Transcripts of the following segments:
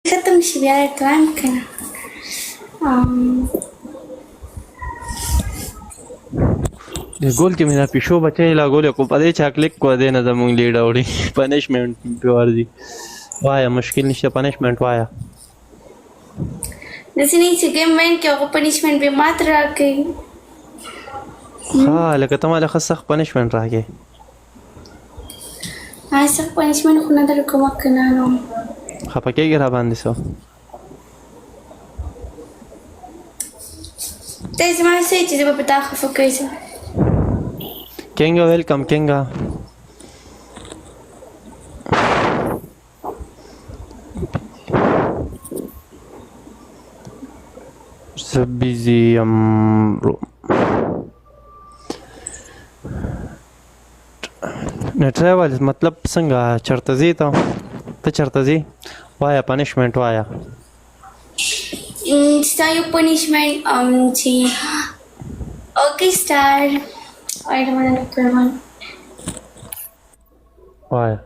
ختم شي بیا ارتوان کنه ګول کې مې دا پیشو بچی لا ګول کو پدې چا کلیک کو دې نه زمونږ لیډ اوړي پنیشمنت په ورځي وایا مشکل نشته پنیشمنت وایا داسې نه چې ګیم وین کې هغه پنیشمنټ به مات راکوي ها لکه ته ماله ښه سخت پنیشمنټ راکې سخت پنیشمنټ خو نه در کومه که نه نو خفه کېږې را باندې څه ته زما څه چې زه به په تا خفه کوي کینګا ویلکم کینګا زه بیزي یم نه ټریول مطلب څنګه چېرته ځې ته چېرته ځې وایه پنیشمنټ وایه ستا یو پنیشمنټ چې اوکې سټار I don't want to look for one. Why?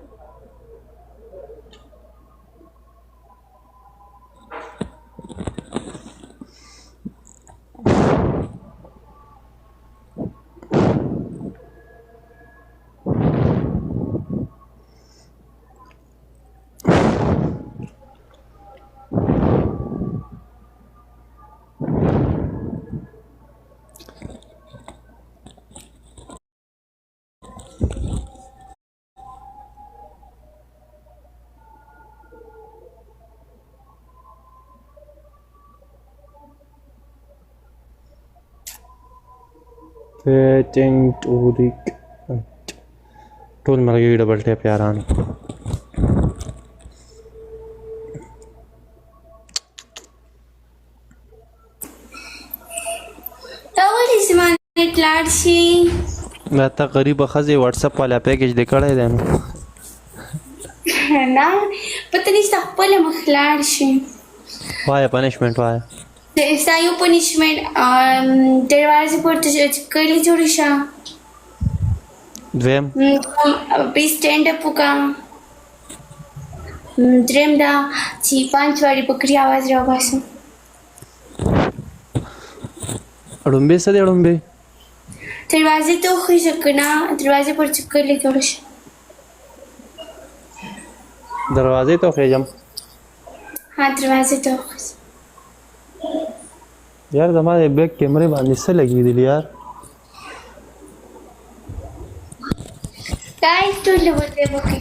Waiting to ټول مرګي ډبل ټیپ یارانو دا ولې زما نیټ لاړ شي دا ته غریبه ښځې وټساپ والا پیکیج دې کړی دی نو نه پته نشته خپله مخ لاړ شي وایه پنیشمنټ وایه ستا یو پنیشمنټ دروازې پورته کلی جوړې شه دویم بې سټینډ اپ وکړه درېیم دا چې 5 وارې بکري اواز راوباسم اړومبې څه دی اړومبې دروازې ته وخېږه که نه دروازې پورته کلی جوړه شه دروازې ته وخېږم ها دروازې ته وخېږه یار زما د بیک کیمرې باندې څه لګېدلي یار دا یې ټول ورته وکړي